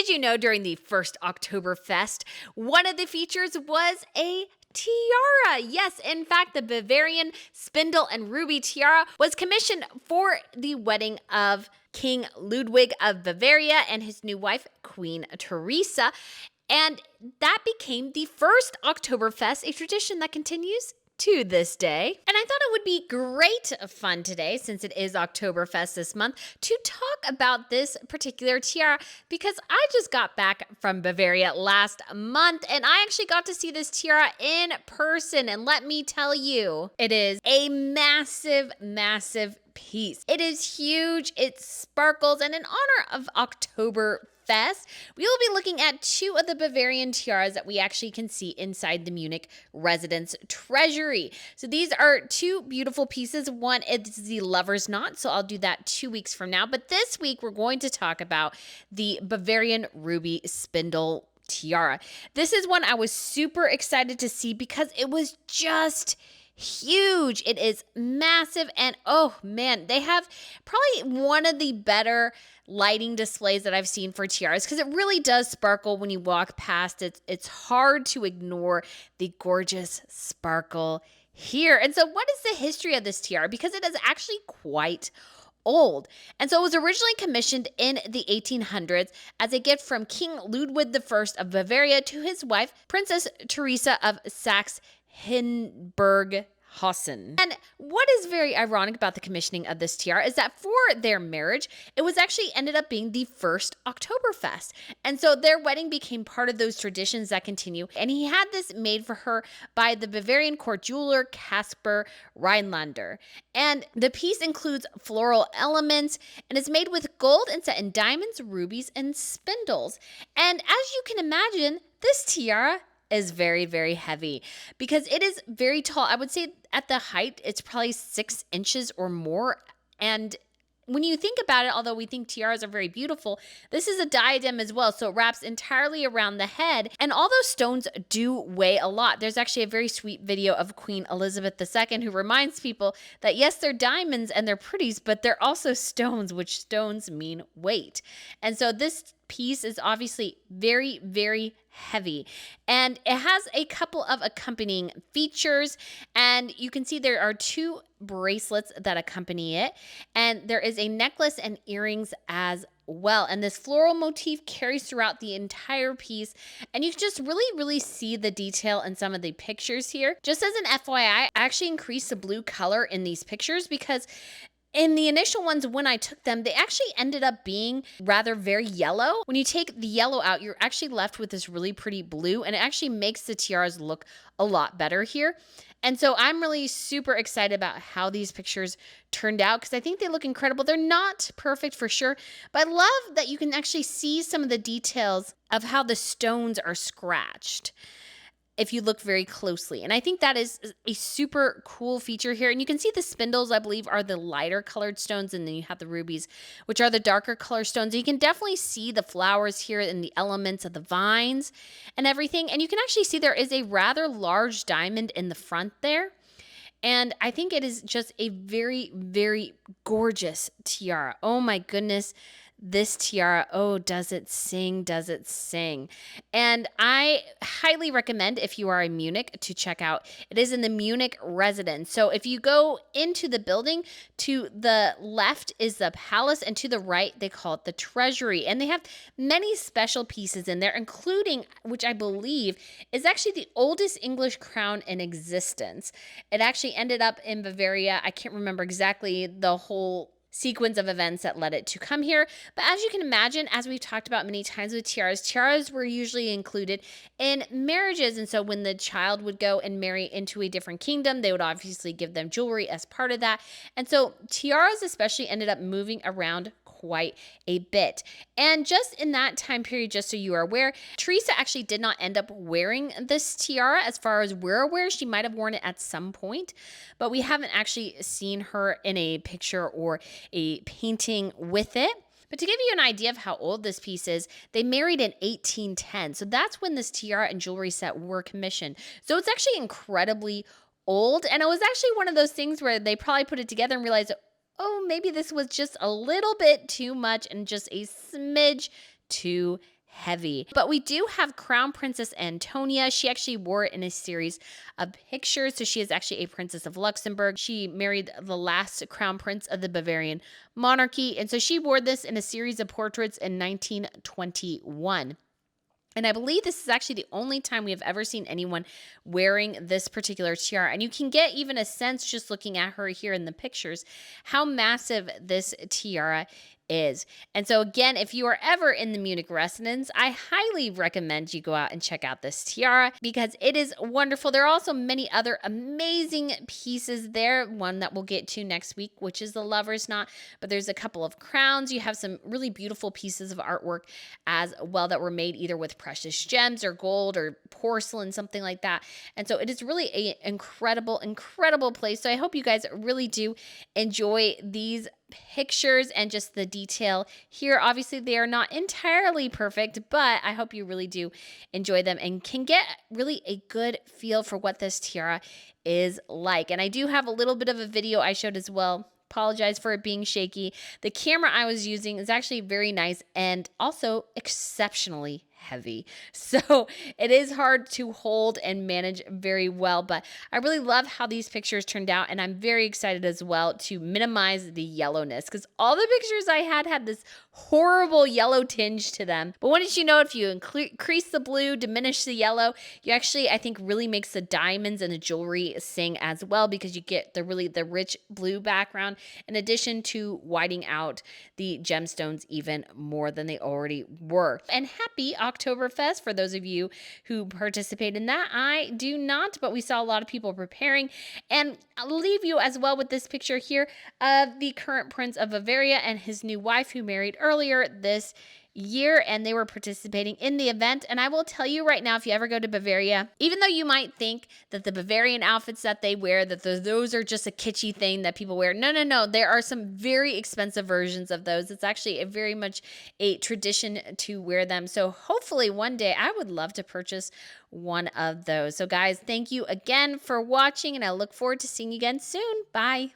Did you know during the first Oktoberfest, one of the features was a tiara? Yes, in fact, the Bavarian Spindle and Ruby tiara was commissioned for the wedding of King Ludwig of Bavaria and his new wife, Queen Teresa. And that became the first Oktoberfest, a tradition that continues to this day. And I thought it would be great fun today, since it is Oktoberfest this month, to talk about this particular tiara, because I just got back from Bavaria last month and I actually got to see this tiara in person. And let me tell you, it is a massive, massive piece. It is huge, it sparkles, and in honor of Oktoberfest, we will be looking at two of the Bavarian tiaras that we actually can see inside the Munich residence treasury. So these are two beautiful pieces. One is the lover's knot, so I'll do that 2 weeks from now. But this week, we're going to talk about the Bavarian Ruby Spindle tiara. This is one I was super excited to see because it was just huge. It is massive, and oh man, they have probably one of the better lighting displays that I've seen for tiaras, because it really does sparkle when you walk past it. It's hard to ignore the gorgeous sparkle here. And so what is the history of this tiara? Because it is actually quite old. And so it was originally commissioned in the 1800s as a gift from King Ludwig I of Bavaria to his wife, Princess Teresa of Saxe-Hildburghausen. And what is very ironic about the commissioning of this tiara is that for their marriage, it was actually ended up being the first Oktoberfest. And so their wedding became part of those traditions that continue. And he had this made for her by the Bavarian court jeweler Caspar Rhinelander. And the piece includes floral elements and is made with gold and set in diamonds, rubies, and spindles. And as you can imagine, this tiara is very, very heavy because it is very tall. I would say at the height, it's probably 6 inches or more. And when you think about it, although we think tiaras are very beautiful, this is a diadem as well. So it wraps entirely around the head. And all those stones do weigh a lot. There's actually a very sweet video of Queen Elizabeth II who reminds people that yes, they're diamonds and they're pretties, but they're also stones, which stones mean weight. And so this piece is obviously very, very heavy, and it has a couple of accompanying features, and you can see there are 2 bracelets that accompany it, and there is a necklace and earrings as well. And this floral motif carries throughout the entire piece, and you can just really see the detail in some of the pictures here. Just as an FYI, I actually increased the blue color in these pictures because in the initial ones, when I took them, they actually ended up being rather very yellow. When you take the yellow out, you're actually left with this really pretty blue, and it actually makes the tiaras look a lot better here. And so I'm really super excited about how these pictures turned out because I think they look incredible. They're not perfect for sure, but I love that you can actually see some of the details of how the stones are scratched if you look very closely. And I think that is a super cool feature here. And you can see the spindles, I believe, are the lighter colored stones. And then you have the rubies, which are the darker color stones. And you can definitely see the flowers here and the elements of the vines and everything. And you can actually see there is a rather large diamond in the front there. And I think it is just a very, very gorgeous tiara. Oh my goodness. This tiara, oh, does it sing, does it sing? And I highly recommend, if you are in Munich, to check out. It is in the Munich residence. So if you go into the building, to the left is the palace, and to the right, they call it the treasury. And they have many special pieces in there, including, which I believe is actually the oldest English crown in existence. It actually ended up in Bavaria. I can't remember exactly the whole sequence of events that led it to come here. But as you can imagine, as we've talked about many times with tiaras were usually included in marriages. And so when the child would go and marry into a different kingdom, they would obviously give them jewelry as part of that. And so tiaras especially ended up moving around quite a bit. And just in that time period, just so you are aware, Teresa actually did not end up wearing this tiara. As far as we're aware, she might have worn it at some point, but we haven't actually seen her in a picture or a painting with it. But to give you an idea of how old this piece is, they married in 1810. So that's when this tiara and jewelry set were commissioned. So it's actually incredibly old. And it was actually one of those things where they probably put it together and realized, maybe this was just a little bit too much and just a smidge too heavy. But we do have Crown Princess Antonia. She actually wore it in a series of pictures. So she is actually a princess of Luxembourg. She married the last crown prince of the Bavarian monarchy. And so she wore this in a series of portraits in 1921. And I believe this is actually the only time we have ever seen anyone wearing this particular tiara. And you can get even a sense just looking at her here in the pictures how massive this tiara is. And so again, if you are ever in the Munich residence, I highly recommend you go out and check out this tiara because it is wonderful. There are also many other amazing pieces there. One that we'll get to next week, which is the lover's knot, but there's a couple of crowns. You have some really beautiful pieces of artwork as well that were made either with precious gems or gold or porcelain, something like that. And so it is really an incredible place. So I hope you guys really do enjoy these pictures and just the detail here. Obviously, they are not entirely perfect, but I hope you really do enjoy them and can get really a good feel for what this tiara is like. And I do have a little bit of a video I showed as well. Apologize for it being shaky. The camera I was using is actually very nice and also exceptionally heavy. So it is hard to hold and manage very well, but I really love how these pictures turned out. And I'm very excited as well to minimize the yellowness because all the pictures I had this horrible yellow tinge to them. But wouldn't you know, if you increase the blue, diminish the yellow, you actually, I think, really makes the diamonds and the jewelry sing as well because you get the rich blue background in addition to whiting out the gemstones even more than they already were. And happy Oktoberfest for those of you who participate in that. I do not, but we saw a lot of people preparing. And I'll leave you as well with this picture here of the current Prince of Bavaria and his new wife who married earlier this year, and they were participating in the event. And I will tell you right now, if you ever go to Bavaria, even though you might think that the Bavarian outfits that they wear, that those are just a kitschy thing that people wear. No. There are some very expensive versions of those. It's actually very much a tradition to wear them. So hopefully one day I would love to purchase one of those. So guys, thank you again for watching, and I look forward to seeing you again soon. Bye.